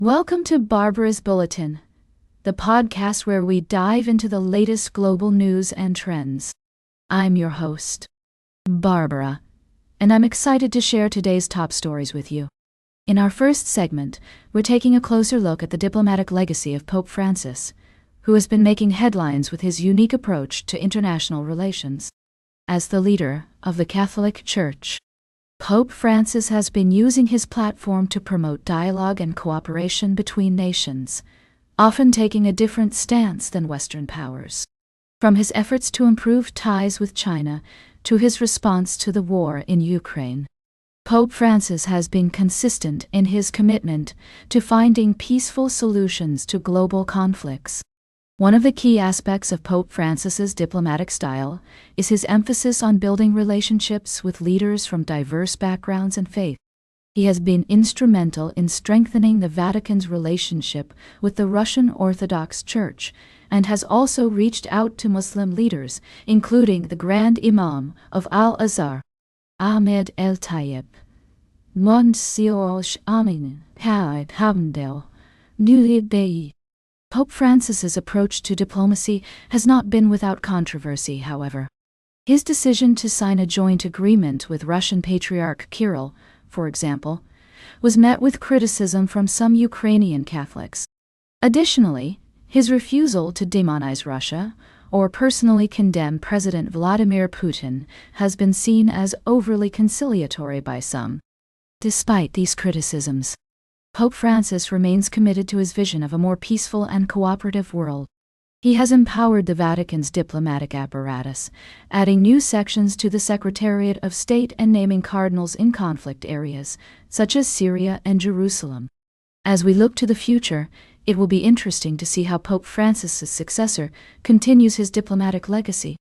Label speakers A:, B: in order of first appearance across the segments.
A: Welcome to Barbara's Bulletin, the podcast where we dive into the latest global news and trends. I'm your host, Barbara, and I'm excited to share today's top stories with you. In our first segment, we're taking a closer look at the diplomatic legacy of Pope Francis, who has been making headlines with his unique approach to international relations. As the leader of the Catholic Church, Pope Francis has been using his platform to promote dialogue and cooperation between nations, often taking a different stance than Western powers. From his efforts to improve ties with China to his response to the war in Ukraine, Pope Francis has been consistent in his commitment to finding peaceful solutions to global conflicts. One of the key aspects of Pope Francis's diplomatic style is his emphasis on building relationships with leaders from diverse backgrounds and faith. He has been instrumental in strengthening the Vatican's relationship with the Russian Orthodox Church and has also reached out to Muslim leaders, including the Grand Imam of Al-Azhar, Ahmed El-Tayeb. Monsieur Amin Haid Hamdel, Nuli Bey. Pope Francis's approach to diplomacy has not been without controversy, however. His decision to sign a joint agreement with Russian Patriarch Kirill, for example, was met with criticism from some Ukrainian Catholics. Additionally, his refusal to demonize Russia or personally condemn President Vladimir Putin has been seen as overly conciliatory by some. Despite these criticisms, Pope Francis remains committed to his vision of a more peaceful and cooperative world. He has empowered the Vatican's diplomatic apparatus, adding new sections to the Secretariat of State and naming cardinals in conflict areas, such as Syria and Jerusalem. As we look to the future, it will be interesting to see how Pope Francis's successor continues his diplomatic legacy.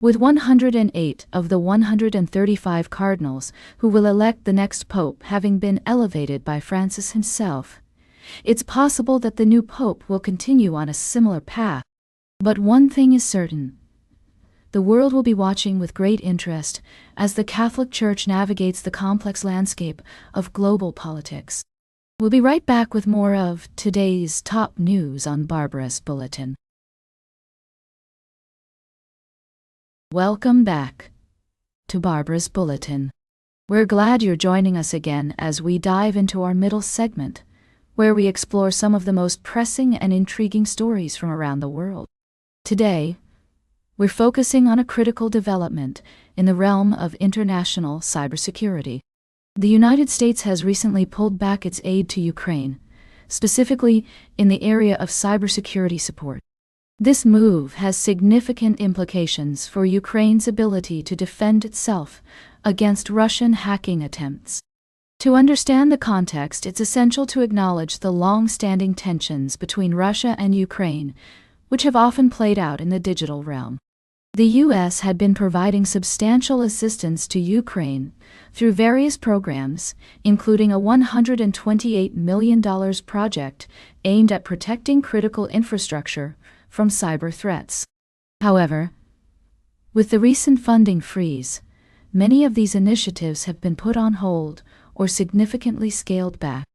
A: With 108 of the 135 cardinals who will elect the next pope having been elevated by Francis himself, it's possible that the new pope will continue on a similar path. But one thing is certain: the world will be watching with great interest as the Catholic Church navigates the complex landscape of global politics. We'll be right back with more of today's top news on Barbara's Bulletin. Welcome back to Barbara's Bulletin. We're glad you're joining us again as we dive into our middle segment, where we explore some of the most pressing and intriguing stories from around the world. Today, we're focusing on a critical development in the realm of international cybersecurity. The United States has recently pulled back its aid to Ukraine, specifically in the area of cybersecurity support. This move has significant implications for Ukraine's ability to defend itself against Russian hacking attempts. To understand the context, it's essential to acknowledge the long-standing tensions between Russia and Ukraine, which have often played out in the digital realm. The U.S. had been providing substantial assistance to Ukraine through various programs, including a $128 million project aimed at protecting critical infrastructure from cyber threats. However, with the recent funding freeze, many of these initiatives have been put on hold or significantly scaled back.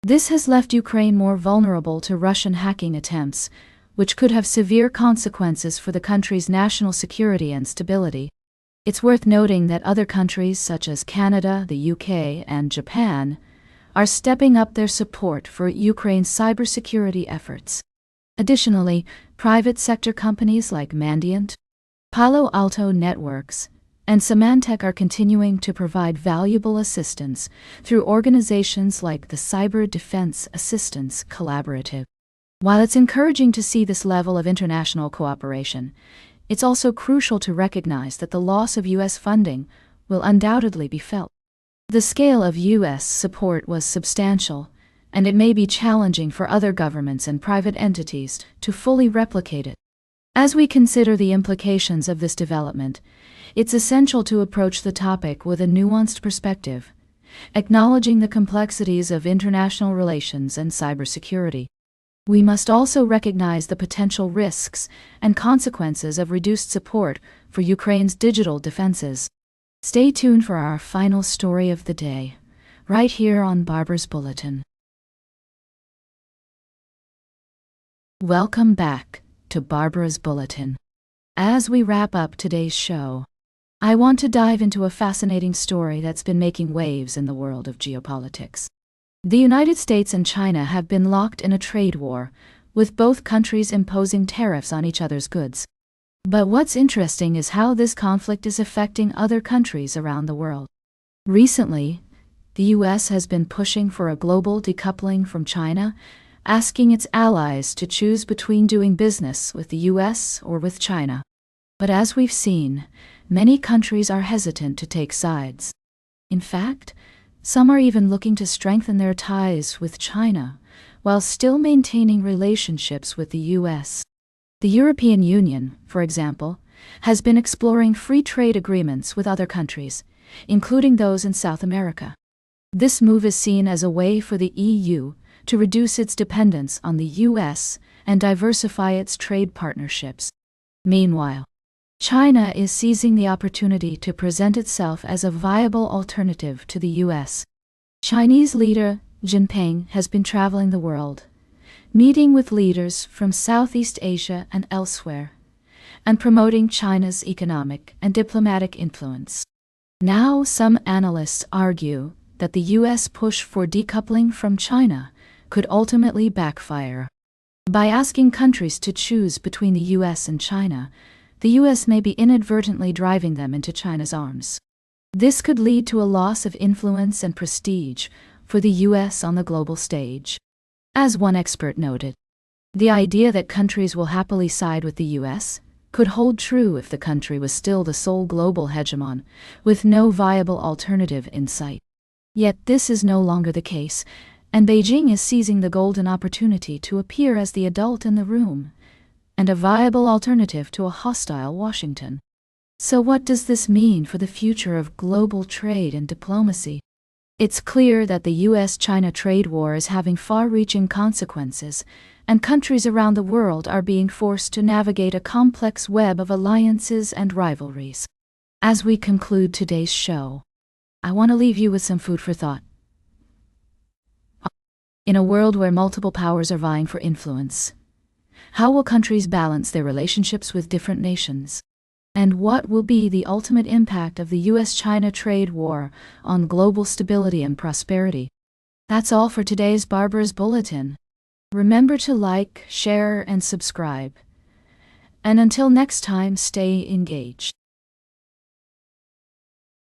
A: This has left Ukraine more vulnerable to Russian hacking attempts, which could have severe consequences for the country's national security and stability. It's worth noting that other countries such as Canada, the UK, and Japan are stepping up their support for Ukraine's cybersecurity efforts. Additionally, private sector companies like Mandiant, Palo Alto Networks, and Symantec are continuing to provide valuable assistance through organizations like the Cyber Defense Assistance Collaborative. While it's encouraging to see this level of international cooperation, it's also crucial to recognize that the loss of U.S. funding will undoubtedly be felt. The scale of U.S. support was substantial, and it may be challenging for other governments and private entities to fully replicate it. As we consider the implications of this development, it's essential to approach the topic with a nuanced perspective, acknowledging the complexities of international relations and cybersecurity. We must also recognize the potential risks and consequences of reduced support for Ukraine's digital defenses. Stay tuned for our final story of the day, right here on Barbara's Bulletin. Welcome back to Barbara's Bulletin. As we wrap up today's show, I want to dive into a fascinating story that's been making waves in the world of geopolitics. The United States and China have been locked in a trade war, with both countries imposing tariffs on each other's goods. But what's interesting is how this conflict is affecting other countries around the world. Recently, the U.S. has been pushing for a global decoupling from China, asking its allies to choose between doing business with the U.S. or with China. But as we've seen, many countries are hesitant to take sides. In fact, some are even looking to strengthen their ties with China, while still maintaining relationships with the U.S. The European Union, for example, has been exploring free trade agreements with other countries, including those in South America. This move is seen as a way for the EU to reduce its dependence on the U.S. and diversify its trade partnerships. Meanwhile, China is seizing the opportunity to present itself as a viable alternative to the U.S. Chinese leader Xi Jinping has been traveling the world, meeting with leaders from Southeast Asia and elsewhere, and promoting China's economic and diplomatic influence. Now, some analysts argue that the U.S. push for decoupling from China could ultimately backfire. By asking countries to choose between the U.S. and China, the U.S. may be inadvertently driving them into China's arms. This could lead to a loss of influence and prestige for the U.S. on the global stage. As one expert noted, the idea that countries will happily side with the U.S. could hold true if the country was still the sole global hegemon, with no viable alternative in sight. Yet this is no longer the case, and Beijing is seizing the golden opportunity to appear as the adult in the room, and a viable alternative to a hostile Washington. So what does this mean for the future of global trade and diplomacy? It's clear that the U.S.-China trade war is having far-reaching consequences, and countries around the world are being forced to navigate a complex web of alliances and rivalries. As we conclude today's show, I want to leave you with some food for thought. In a world where multiple powers are vying for influence, how will countries balance their relationships with different nations? And what will be the ultimate impact of the U.S.-China trade war on global stability and prosperity? That's all for today's Barbara's Bulletin. Remember to like, share, and subscribe. And until next time, stay engaged.